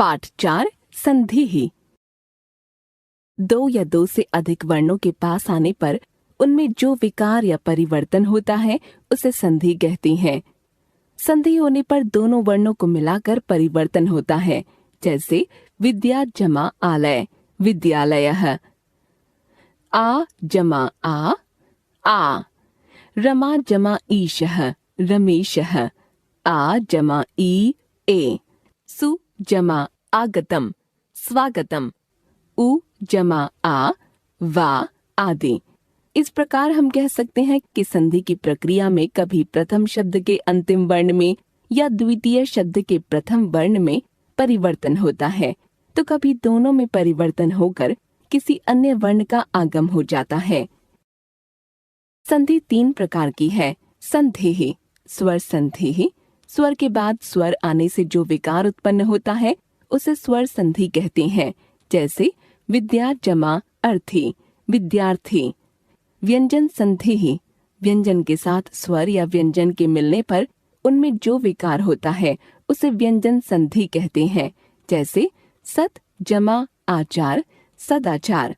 पाठ 4 संधि ही। दो या दो से अधिक वर्णों के पास आने पर उनमें जो विकार या परिवर्तन होता है उसे संधि कहते हैं। संधि होने पर दोनों वर्णों को मिलाकर परिवर्तन होता है, जैसे विद्या जमा आलय, विद्यालयः। आ जमा आ। रमा जमा ईशः, रमेशः। आ जमा ई ए। सु जमा आगतम, स्वागतम। उ जमा आ, वा आदि। इस प्रकार हम कह सकते हैं कि संधि की प्रक्रिया में कभी प्रथम शब्द के अंतिम वर्ण में या द्वितीय शब्द के प्रथम वर्ण में परिवर्तन होता है, तो कभी दोनों में परिवर्तन होकर किसी अन्य वर्ण का आगम हो जाता है। संधि 3 प्रकार की है। संधि, स्वर संधि। स्वर के बाद स्वर आने से जो विकार उत्पन्न होता है उसे स्वर संधि कहते हैं, जैसे विद्या जमा अर्थी, विद्यार्थी। व्यंजन संधि, व्यंजन के साथ स्वर या व्यंजन के मिलने पर उनमें जो विकार होता है उसे व्यंजन संधि कहते हैं, जैसे सत जमा आचार, सदाचार।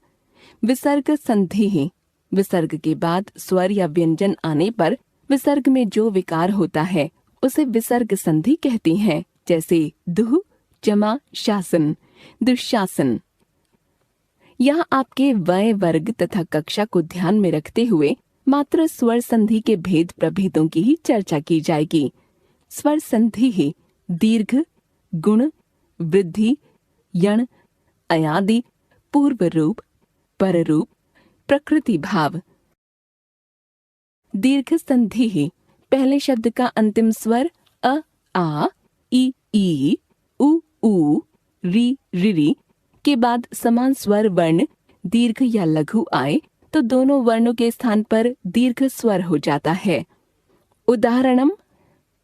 विसर्ग संधि, विसर्ग के बाद स्वर या व्यंजन आने पर विसर्ग में जो विकार होता है उसे विसर्ग संधि कहते हैं, जैसे दुह जमा शासन, दुशासन। यहाँ आपके वय, वर्ग तथा कक्षा को ध्यान में रखते हुए मात्र स्वर संधि के भेद प्रभेदों की ही चर्चा की जाएगी। स्वर संधि ही दीर्घ, गुण, वृद्धि, यण, अयादि, पूर्व रूप, पर रूप, प्रकृति भाव। दीर्घ संधि ही पहले शब्द का अंतिम स्वर अ, आ, ई, उ, री, रि के बाद समान स्वर वर्ण दीर्घ या लघु आए तो दोनों वर्णों के स्थान पर दीर्घ स्वर हो जाता है। उदाहरणम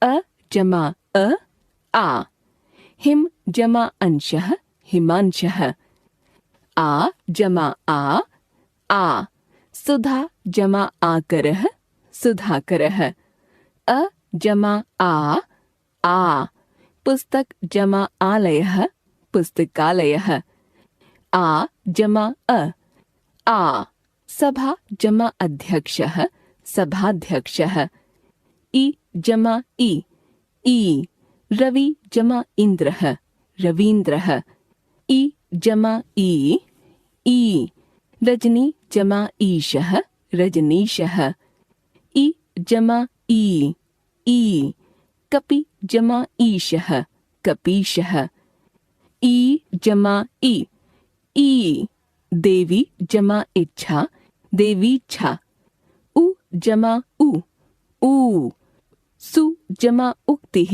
अ जमा आ। हिम जमा अंशः, हिमांशः। आ जमा आ। सुधा जमा आकरः, सुधाकरः। अ जमा आ। पुस्तक जमा आलयः, पुस्तकालयः। आ जमा आ। सभा जमा अध्यक्षः, सभाध्यक्षः। इ जमा ई। रवि जमा इंद्रः, रवीन्द्रः। इ जमा ई। रजनी जमा ईशः, रजनीशः। इ जमा ई। कपि जमा ईशः, कपीशः। ई जमा ई। देवी जमा इच्छा, देवीच्छा। उ जमा ऊ। सु जमा उक्तिः,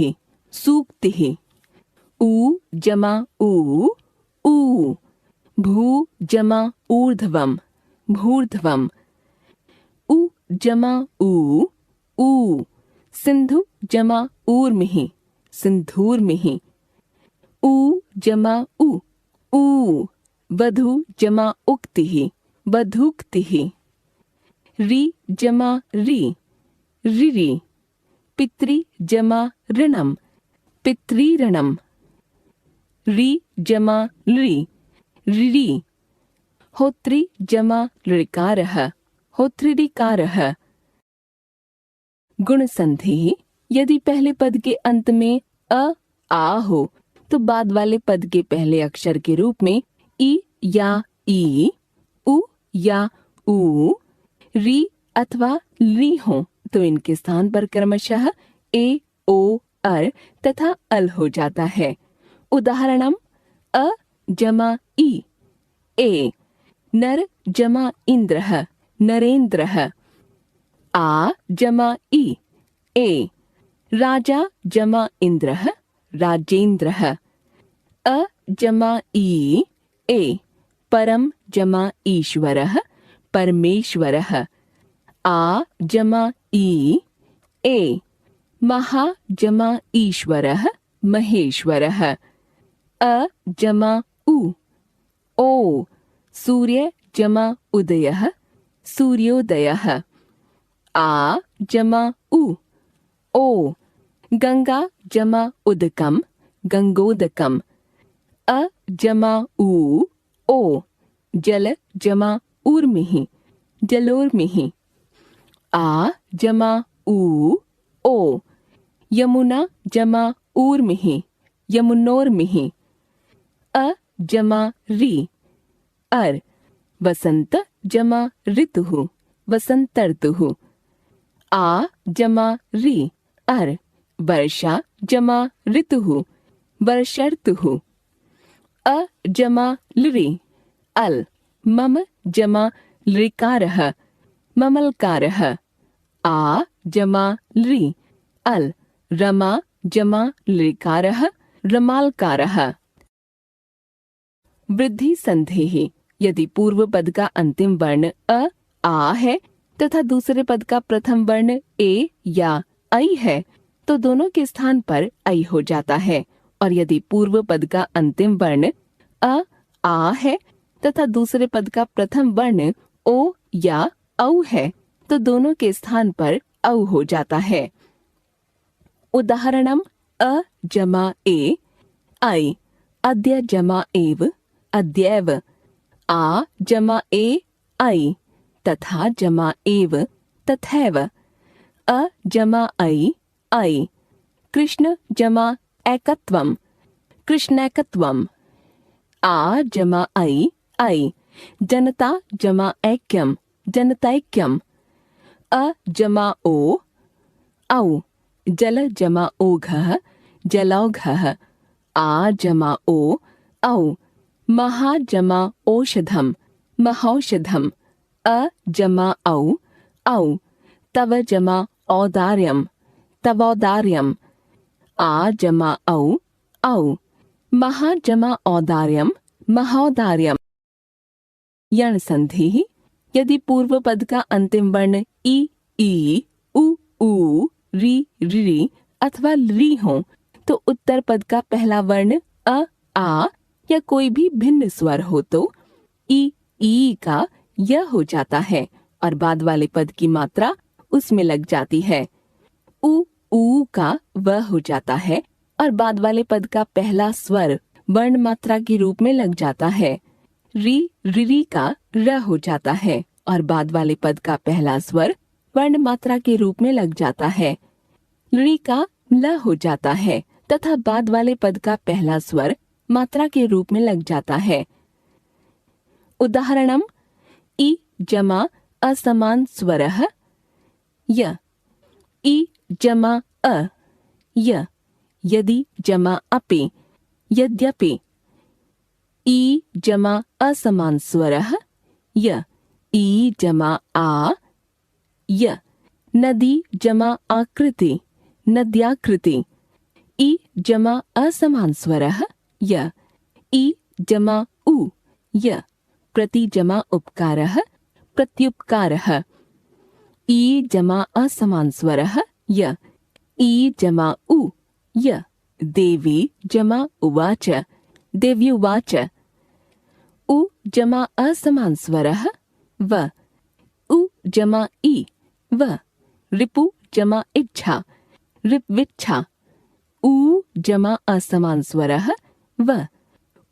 सूक्तिः। उ जमा ऊ। भू जमा ऊर्ध्वम, भूर्ध्वम। उ जमा ऊ। सिंधु जमा ऊर्मिः, सिंधूर्मिः। ऊ जमा ऊ। वधू जमा उक्तिः, वधूक्तिः। रि जमा रि, रिरि। पितृ जमा ऋणम, पितृऋणम। रि जमा लृ, ऋरि। होत्री जमा ऋकारः, होत्रिकारः। गुण संधि, यदि पहले पद के अंत में आ हो तो बाद वाले पद के पहले अक्षर के रूप में ई या ई, उ या ऊ, री अथवा ली हो तो इनके स्थान पर क्रमशः ए, ओ, अर तथा अल हो जाता है। उदाहरणम अ जमा ई, ए। नर जमा इंद्रः, नरेंद्रः। आ जमा ई, ए। राजा जमा इंद्रः, राजेंद्रः। अ जमा ई, ए। परम जमा ईश्वरः, परमेश्वरः। आ जमा ई, ए। महा जमा ईश्वरः, महेश्वरः। अ जमा उ, ओ। सूर्य जमा उदयः, सूर्योदयः। आ जमा उ, ओ। गंगा जमा उदकम, गंगोदकम। अ जमा ऊ ओ, जल जमा ऊर्मिः, जलोर्मिः। आ जमा ऊ ओ, यमुना जमा ऊर्मिः, यमुनोर्मिः। अ जमा री अर, वसंत जमा ऋतुः, वसंतर्तुः। आ जमा री अर, वर्षा जमा ऋतुः, वर्षर्तुः। अ जमा लृ अल, मम जमा लृकारः, ममलकारः। आ जमा लृ अल, रमा जमा लृकारः, रमालकारः। वृद्धि संधेः। यदि पूर्व पद का अंतिम वर्ण अ आ है तथा दूसरे पद का प्रथम वर्ण ए या ऐ है तो दोनों के स्थान पर ऐ हो जाता है। और यदि पूर्व पद का अंतिम वर्ण अ आ है तथा दूसरे पद का प्रथम वर्ण ओ या औ है तो दोनों के स्थान पर औ हो जाता है। उदाहरणम अ जमा ए ऐ, अद्य जमा एव, अद्यैव। आ जमा ए ऐ, तथा जमा एव, तथैव। अ जमा ऐ ऐ, कृष्ण जमा एकत्वम, कृष्णैकत्वम। आ जमा ऐ ऐ, जनता जमा ऐक्यम, जनतैक्यम। अ जमा ओ औ, जल जमा ओघः, जलौघः। आ जमा ओ औ, महा जमा औषधम, महौषधम। अ जमा औ औ, तव जमा औदार्यम, तवौदार्यम। आ जमा औ औ, महा जमा औदार्यम, महौदार्यम। यण संधिः। यदि पूर्व पद का अंतिम वर्ण ई उ री री अथवा री हो तो उत्तर पद का पहला वर्ण अ आ या कोई भी भिन्न स्वर हो तो ई का य हो जाता है और बाद वाले पद की मात्रा उसमें लग जाती है। ऊ का व हो जाता है और बाद वाले पद का पहला स्वर वर्ण मात्रा के रूप में लग जाता है। री का र हो जाता है और बाद वाले पद का पहला स्वर वर्ण मात्रा के रूप में लग जाता है। री का ल हो जाता है तथा बाद वाले पद का पहला स्वर मात्रा के रूप में लग जाता है। उदाहरणम ई जमा असमान स्वरः य, ई जमा अ य, यदि जमा अपि, यद्यपि। ई जमा असमान स्वरः य, ई जमा आ य, नदी जमा आकृति, नद्याकृति। ई जमा असमान स्वरः य, ई जमा उ य, प्रति जमा उपकारः, प्रत्युपकारः। ई जमा असमान स्वरः य, ई जमा उ य, देवी जमा उवाच, देव्युवाच। उ जमा असमान स्वरः व, उ जमा ई व, रिपु जमा इच्छा, रिप्विच्छा। उ जमा असमान स्वरः व,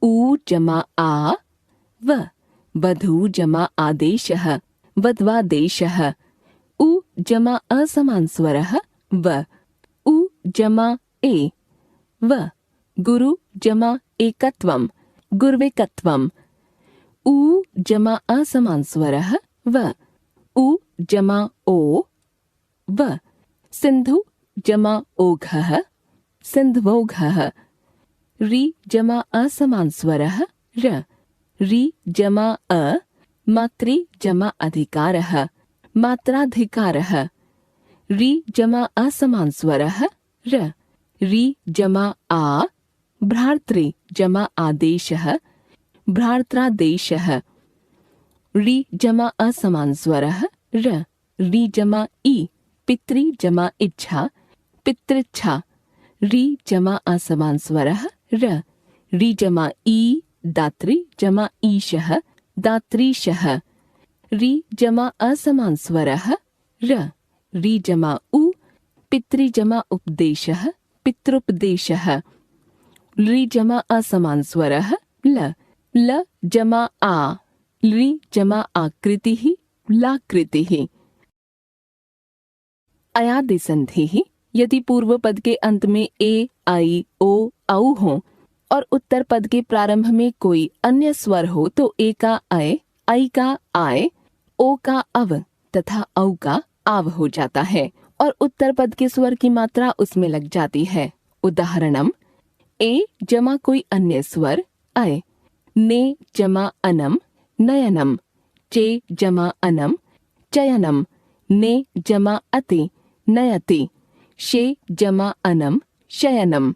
उ जमा आ व, वधू जमा आदेशः, वध्वादेशः। उ जमा असमान स्वरः व, उ जमा ए व, गुरु जमा एकत्वम, गुर्वेकत्वम। उ जमा असमान स्वरः व, उ जमा ओ व, सिंधु जमा ओघः, सिंधवोघः। री जमा असमान स्वरः र, री जमा अ, मात्री जमा अधिकारः, मात्राधिकारः। री जमा असमान स्वरः र, री जमा आ, भ्रातृ जमा आदेशः, भ्रात्रादेशः। री जमा असमान स्वरः र, री जमा ई, पितृ जमा इच्छा, पितृच्छा। री जमा असमान स्वरः र, री जमा ई, दात्री जमा ईशः, दात्रीशः। री जमा असमान स्वरः र, री जमा उ, पितृ जमा उपदेशः, पितृपदेशः। ली जमा असमान स्वरः ल, ल जमा आ, ली जमा आकृतिः लाकृतिः। अयादि संधिः, यदि पूर्व पद के अंत में ए, आई, ओ, औ हो और उत्तर पद के प्रारंभ में कोई अन्य स्वर हो तो ए का अय, आई का आय, ओ का अव तथा औ का आव हो जाता है और उत्तर पद के स्वर की मात्रा उसमें लग जाती है। उदाहरणम, ए जमा कोई अन्य स्वर अय, ने जमा अनम नयनम, चे जमा अनम चयनम, ने जमा अति नयति, शे जमा अनम शयनम।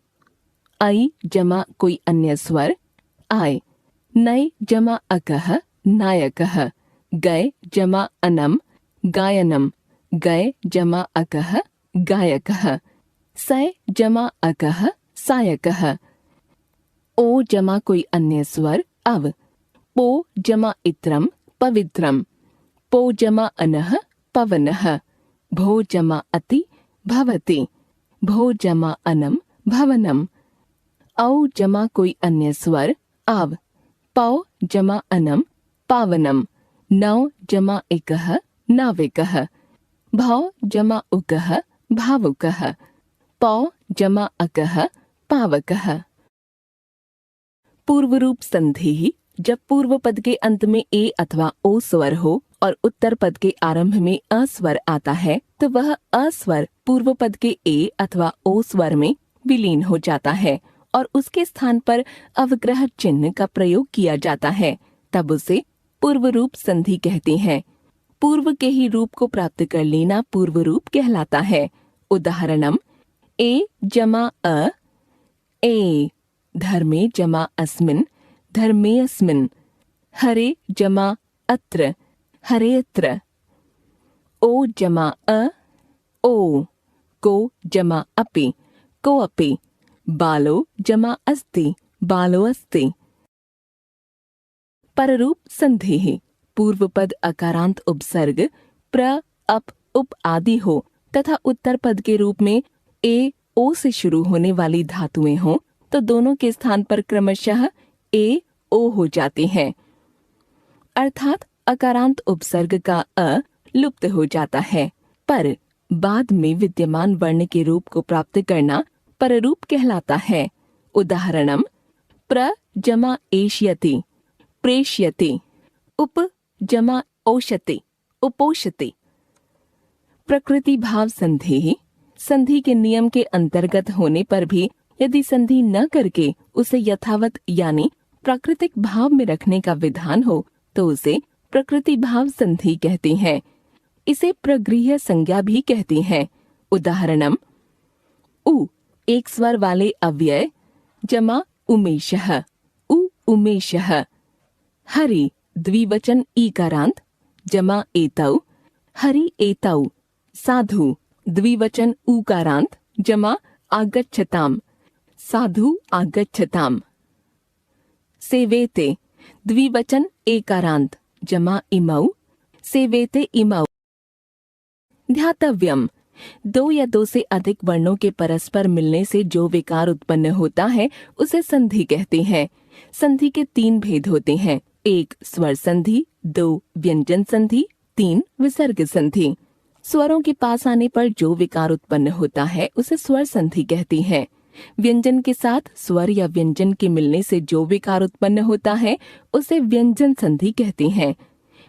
आई जमा कोई अन्य स्वर आय, नय जमा अकः नायकः, गय जमा अनम गायनम, गय जमा अकः गायकः, सय जमा अकः सायकः। ओ जमा कोई अन्य स्वर अव, पो जमा इत्रम पवित्रम, पो जमा अनः पवनः, भो जमा अति भवति, भो जमा अनम भवनम। औ जमा कोई अन्य स्वर आव, पौ जमा अनम पावनम, नौ जमा एकः नाविकः, भौ जमा उकः भावुकः, पौ जमा अकः पावकः। पूर्व रूप संधि, जब पूर्व पद के अंत में ए अथवा ओ स्वर हो और उत्तर पद के आरंभ में अ स्वर आता है तो वह अ स्वर पूर्व पद के ए अथवा ओ स्वर में विलीन हो जाता है और उसके स्थान पर अवग्रह चिन्ह का प्रयोग किया जाता है, तब उसे पूर्व रूप संधि कहते हैं। पूर्व के ही रूप को प्राप्त कर लेना पूर्व रूप कहलाता है। उदाहरणम, ए जमा अ ए, धर्मे जमा अस्मिन् धर्मे अस्मिन्, हरे जमा अत्र हरेऽत्र, ओ जमा अ ओ, को जमा अपि कोऽपि, बालो जमा अस्ति बालो अस्ति। पररूप संधि, पूर्व पद अकारांत उपसर्ग प्र, अप, उप आदि हो तथा उत्तर पद के रूप में ए, ओ से शुरू होने वाली धातुएं हों तो दोनों के स्थान पर क्रमशः ए, ओ हो जाते हैं, अर्थात अकारांत उपसर्ग का अ लुप्त हो जाता है, पर बाद में विद्यमान वर्ण के रूप को प्राप्त करना पररूप कहलाता है। उदाहरणम, प्र जमा एष्यति प्रेष्यति, उप जमा ओषति उपोषति। प्रकृति भाव संधि, संधि के नियम के अंतर्गत होने पर भी यदि संधि न करके उसे यथावत यानी प्राकृतिक भाव में रखने का विधान हो तो उसे प्रकृति भाव संधि कहते हैं। इसे प्रगृह्य संज्ञा भी कहते हैं। उदाहरणम, उ एक स्वर वाले अव्यय जमा उमेशः उ उमेशः, हरि द्विवचन ईकारांत जमा एतौ हरि एतौ, साधु द्विवचन उकारांत जमा आगच्छताम साधु आगच्छताम, सेवेते द्विवचन एकारांत जमा इमौ सेवेते इमौ। ध्यातव्यम, दो या दो से अधिक वर्णों के परस्पर मिलने से जो विकार उत्पन्न होता है उसे संधि कहते हैं। संधि के तीन भेद होते हैं, एक स्वर संधि, दो व्यंजन संधि, तीन विसर्ग संधि। स्वरों के पास आने पर जो विकार उत्पन्न होता है उसे स्वर संधि कहते हैं। व्यंजन के साथ स्वर या व्यंजन के मिलने से जो विकार उत्पन्न होता है उसे व्यंजन संधि कहते हैं।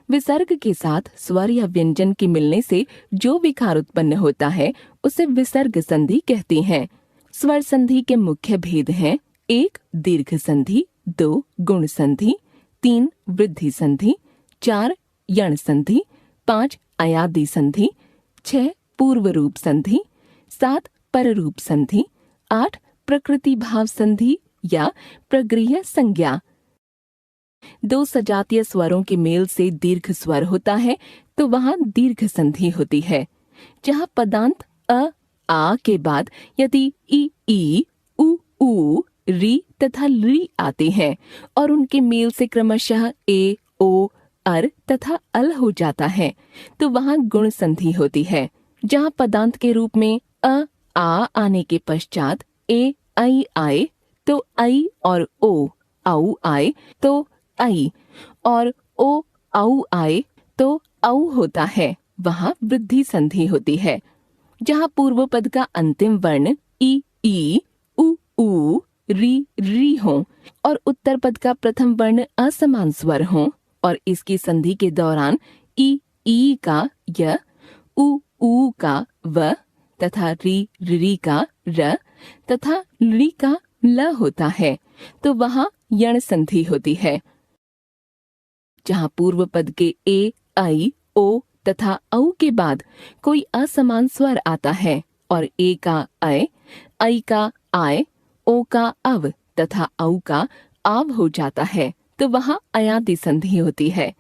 विसर्ग के साथ स्वर या व्यंजन के मिलने से जो विकार उत्पन्न होता है उसे विसर्ग संधि कहते हैं। स्वर संधि के मुख्य भेद हैं, एक दीर्घ संधि, दो गुण संधि, तीन वृद्धि संधि, चार यण संधि, पांच अयादि संधि, छह पूर्व रूप संधि, सात पररूप संधि, आठ प्रकृति भाव संधि या प्रगृह्य संज्ञा। दो सजातीय स्वरों के मेल से दीर्घ स्वर होता है तो वहां दीर्घ संधि होती है। जहां पदांत अ, आ के बाद यदि ई, उ, री तथा ली आते हैं और उनके मेल से क्रमशः ए, ओ, अर तथा अल हो जाता है तो वहां गुण संधि होती है। जहां पदांत के रूप में अ, आ आने के पश्चात ए, आई आए तो आई और ओ औ आए तो आई, और ओ औ आए तो औ होता है, वहाँ वृद्धि संधि होती है। जहाँ पूर्व पद का अंतिम वर्ण ई, उ ऊ, री हो और उत्तर पद का प्रथम वर्ण असमान स्वर हो और इसकी संधि के दौरान ई का य, ऊ का व तथा री का र तथा ली का ल होता है, तो वहाँ यण संधि होती है। जहाँ पूर्व पद के ए, आई, ओ तथा औ के बाद कोई असमान स्वर आता है और ए का अय, आई का आय, ओ का अव तथा औ का आव हो जाता है, तो वहाँ अयादि संधि होती है।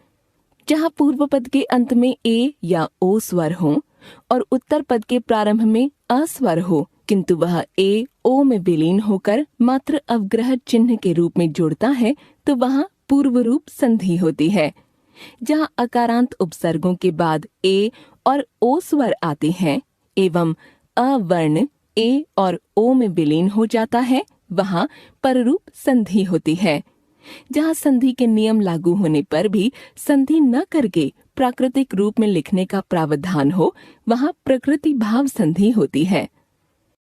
जहाँ पूर्व पद के अंत में ए या ओ स्वर हो और उत्तर पद के प्रारंभ में अस्वर हो, किंतु वह ए ओ में विलीन होकर मात्र अवग्रह चिन्ह के रूप में जुड़ता है, तो वहाँ पूर्व रूप संधि होती है। जहाँ अकारांत उपसर्गों के बाद ए और ओ स्वर आते हैं एवं अवर्ण ए और ओ में विलीन हो जाता है, वहाँ पररूप संधि होती है। जहाँ संधि के नियम लागू होने पर भी संधि न करके प्राकृतिक रूप में लिखने का प्रावधान हो, वहाँ प्रकृति भाव संधि होती है।